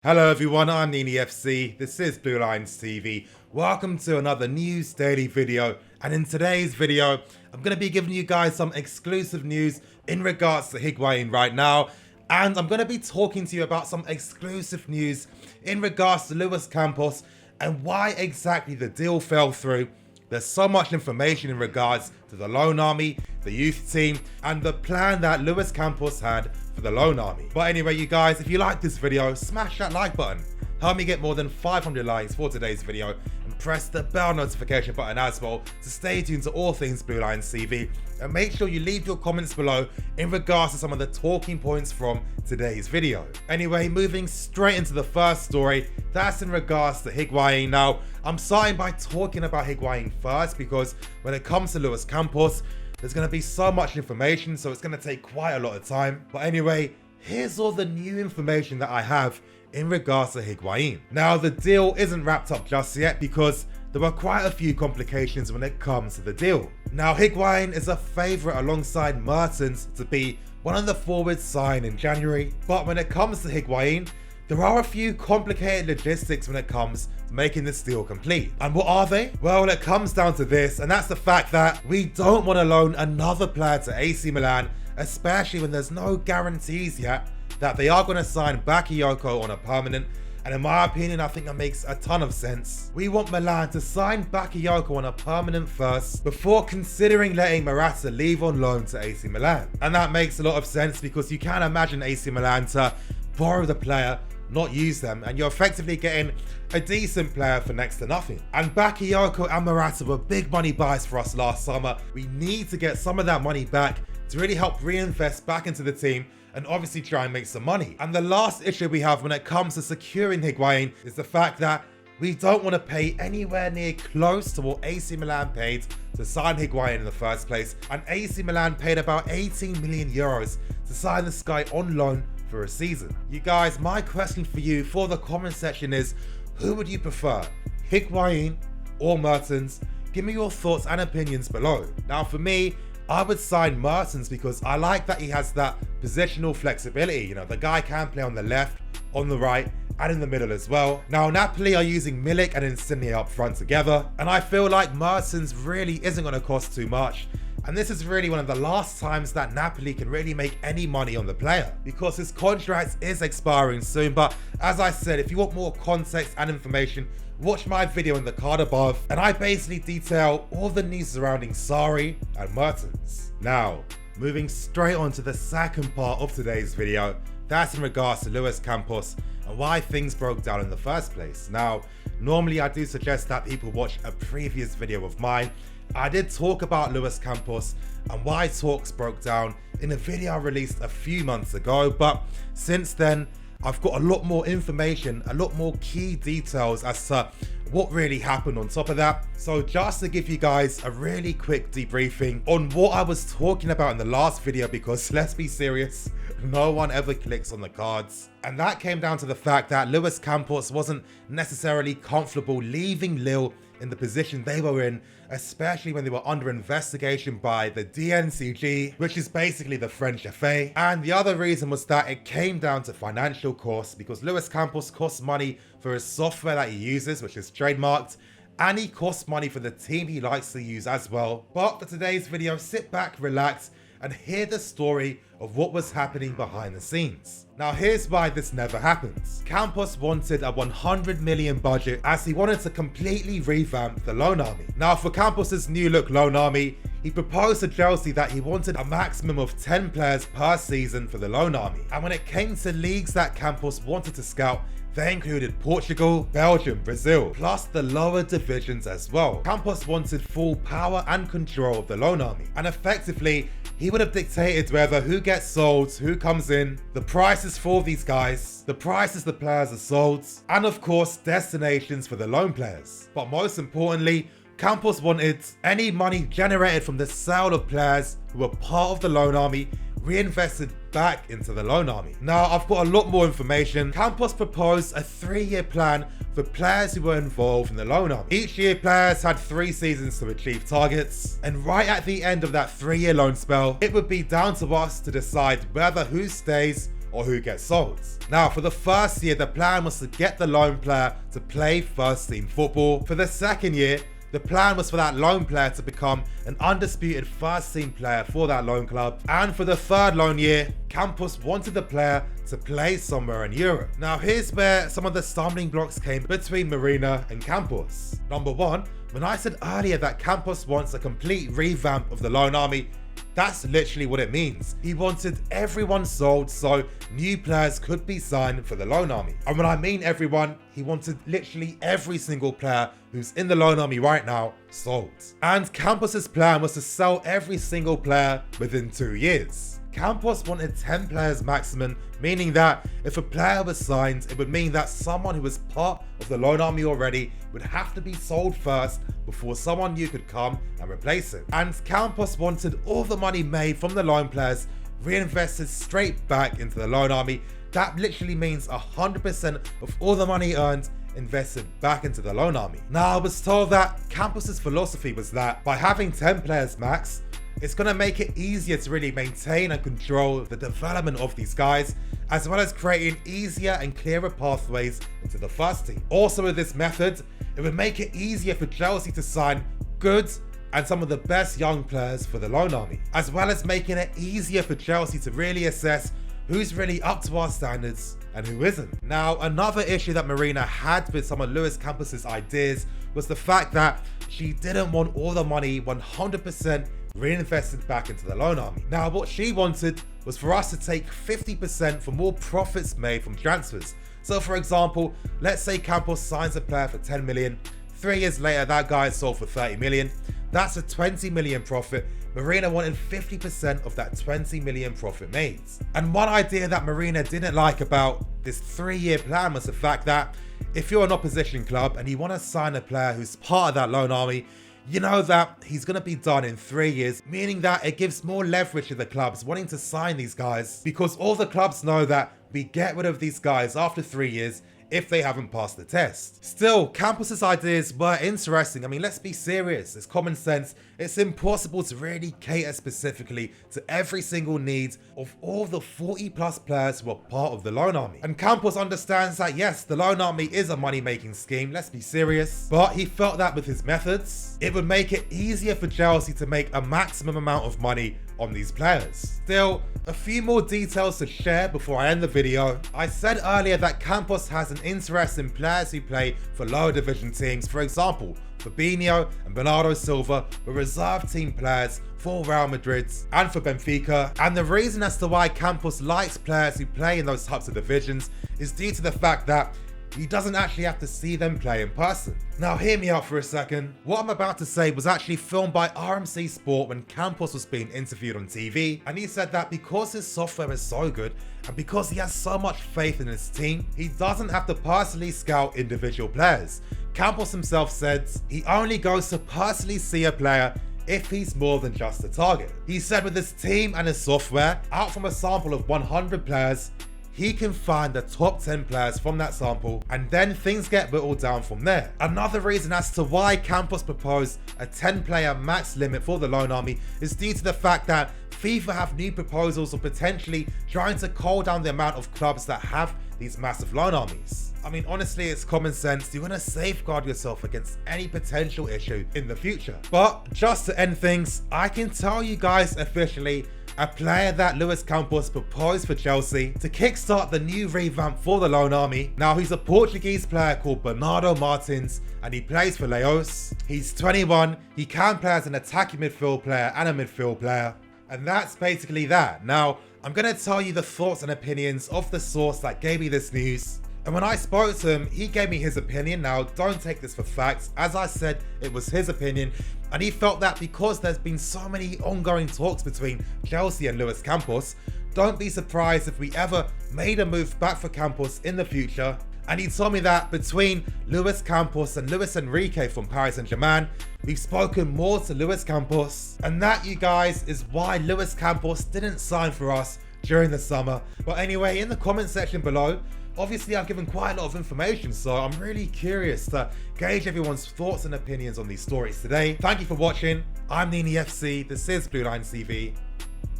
Hello everyone, I'm Nini FC, this is Blue Lines TV. Welcome to another news daily video, and in today's video, I'm going to be giving you guys some exclusive news in regards to Higuain right now, and I'm going to be talking to you about some exclusive news in regards to Luis Campos and why exactly the deal fell through. There's so much information in regards to the loan army, the youth team, and the plan that Luis Campos had for the loan army. But anyway, you guys, if you like this video, smash that like button. Help me get more than 500 likes for today's video, and press the bell notification button as well to stay tuned to all things Blue Lines TV. And make sure you leave your comments below in regards to some of the talking points from today's video. Anyway, moving straight into the first story, that's in regards to Higuain. Now, I'm starting by talking about Higuain first because when it comes to Luis Campos, there's going to be so much information, so it's going to take quite a lot of time. But anyway, here's all the new information that I have in regards to Higuain. Now, the deal isn't wrapped up just yet because there were quite a few complications when it comes to the deal. Now, Higuain is a favourite alongside Mertens to be one of the forwards signed in January. But when it comes to Higuain, there are a few complicated logistics when it comes to making this deal complete. And what are they? Well, it comes down to this, and that's the fact that we don't want to loan another player to AC Milan, especially when there's no guarantees yet that they are going to sign Bakayoko on a permanent. And in my opinion, I think that makes a ton of sense. We want Milan to sign Bakayoko on a permanent first before considering letting Morata leave on loan to AC Milan. And that makes a lot of sense because you can't imagine AC Milan to borrow the player, not use them, and you're effectively getting a decent player for next to nothing. And Bakayoko and Morata were big money buys for us last summer. We need to get some of that money back to really help reinvest back into the team and obviously try and make some money. And the last issue we have when it comes to securing Higuain is the fact that we don't want to pay anywhere near close to what AC Milan paid to sign Higuain in the first place. And AC Milan paid about 18 million euros to sign this guy on loan for a season. You guys, my question for you for the comment section is, who would you prefer, Higuain or Mertens? Give me your thoughts and opinions below. Now for me, I would sign Mertens because I like that he has that positional flexibility. You know, the guy can play on the left, on the right, and in the middle as well. Now, Napoli are using Milik and Insigne up front together, and I feel like Mertens really isn't going to cost too much. And this is really one of the last times that Napoli can really make any money on the player because his contract is expiring soon. But as I said, if you want more context and information, watch my video in the card above, and I basically detail all the news surrounding Sarri and Mertens. Now, moving straight on to the second part of today's video, that's in regards to Luis Campos and why things broke down in the first place. Now, normally I do suggest that people watch a previous video of mine. I did talk about Luis Campos and why talks broke down in a video I released a few months ago, but since then, I've got a lot more information, a lot more key details as to what really happened on top of that. So just to give you guys a really quick debriefing on what I was talking about in the last video, because let's be serious, no one ever clicks on the cards. And that came down to the fact that Luis Campos wasn't necessarily comfortable leaving Lille in the position they were in, especially when they were under investigation by the DNCG, which is basically the French FA. And the other reason was that it came down to financial costs because Luis Campos costs money for his software that he uses, which is trademarked, and he costs money for the team he likes to use as well. But for today's video, sit back, relax, and hear the story of what was happening behind the scenes. Now here's why this never happens. Campos wanted a 100 million budget as he wanted to completely revamp the loan army. Now for Campos's new look loan army, he proposed to Chelsea that he wanted a maximum of 10 players per season for the loan army. And when it came to leagues that Campos wanted to scout, they included Portugal, Belgium, Brazil, plus the lower divisions as well. Campos wanted full power and control of the loan army, and effectively, he would have dictated whether who gets sold, who comes in, the prices for these guys, the prices the players are sold, and of course, destinations for the loan players. But most importantly, Campos wanted any money generated from the sale of players who were part of the loan army reinvested back into the loan army. Now, I've got a lot more information. Campos proposed a 3-year plan for players who were involved in the loan army. Each year, players had 3 seasons to achieve targets, and right at the end of that 3-year loan spell, it would be down to us to decide whether who stays or who gets sold. Now, for the first year, the plan was to get the loan player to play first team football. For the second year, the plan was for that loan player to become an undisputed first team player for that loan club. And for the third loan year, Campos wanted the player to play somewhere in Europe. Now here's where some of the stumbling blocks came between Marina and Campos. Number one, when I said earlier that Campos wants a complete revamp of the loan army, that's literally what it means. He wanted everyone sold so new players could be signed for the loan army. And when I mean everyone, he wanted literally every single player who's in the loan army right now sold. And Campos's plan was to sell every single player within 2 years. Campos wanted 10 players maximum, meaning that if a player was signed, it would mean that someone who was part of the loan army already would have to be sold first before someone new could come and replace him. And Campos wanted all the money made from the loan players reinvested straight back into the loan army. That literally means 100% of all the money earned invested back into the loan army. Now, I was told that Campos's philosophy was that by having 10 players max, it's going to make it easier to really maintain and control the development of these guys, as well as creating easier and clearer pathways into the first team. Also with this method, it would make it easier for Chelsea to sign good and some of the best young players for the loan army, as well as making it easier for Chelsea to really assess who's really up to our standards and who isn't. Now, another issue that Marina had with some of Luis Campos's ideas was the fact that she didn't want all the money 100% reinvested back into the loan army. Now, what she wanted was for us to take 50% from all profits made from transfers. So for example, let's say Campos signs a player for 10 million, 3 years later that guy is sold for 30 million. That's a 20 million profit. Marina wanted 50% of that 20 million profit made. And one idea that Marina didn't like about this 3-year plan was the fact that if you're an opposition club and you want to sign a player who's part of that loan army, you know that he's going to be done in 3 years, meaning that it gives more leverage to the clubs wanting to sign these guys, because all the clubs know that we get rid of these guys after 3 years if they haven't passed the test. Still, Campos's ideas were interesting. I mean, let's be serious. It's common sense. It's impossible to really cater specifically to every single need of all the 40+ players who are part of the loan army. And Campos understands that yes, the loan army is a money-making scheme, let's be serious, but he felt that with his methods, it would make it easier for Chelsea to make a maximum amount of money on these players. Still, a few more details to share before I end the video. I said earlier that Campos has an interest in players who play for lower division teams. For example, Fabinho and Bernardo Silva were reserve team players for Real Madrid and for Benfica. And the reason as to why Campos likes players who play in those types of divisions is due to the fact that he doesn't actually have to see them play in person. Now hear me out for a second. What I'm about to say was actually filmed by RMC Sport when Campos was being interviewed on TV, and he said that because his software is so good and because he has so much faith in his team, he doesn't have to personally scout individual players. Campos himself said he only goes to personally see a player if he's more than just a target. He said with his team and his software, out from a sample of 100 players, he can find the top 10 players from that sample, and then things get whittled down from there. Another reason as to why Campos proposed a 10-player max limit for the loan army is due to the fact that FIFA have new proposals of potentially trying to cull down the amount of clubs that have these massive loan armies. I mean, honestly, it's common sense. You want to safeguard yourself against any potential issue in the future. But just to end things, I can tell you guys officially a player that Luis Campos proposed for Chelsea to kickstart the new revamp for the loan army. Now, he's a Portuguese player called Bernardo Martins, and he plays for Leos. He's 21, he can play as an attacking midfield player and a midfield player, and that's basically that. Now, I'm going to tell you the thoughts and opinions of the source that gave me this news. And when I spoke to him, he gave me his opinion. Now, don't take this for facts. As I said, it was his opinion. And he felt that because there's been so many ongoing talks between Chelsea and Luis Campos, don't be surprised if we ever made a move back for Campos in the future. And he told me that between Luis Campos and Luis Enrique from Paris Saint-Germain, we've spoken more to Luis Campos. And that, you guys, is why Luis Campos didn't sign for us during the summer. But anyway, in the comment section below, obviously I've given quite a lot of information, so I'm really curious to gauge everyone's thoughts and opinions on these stories today. Thank you for watching. I'm Nini FC, this is Blue Line TV,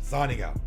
signing out.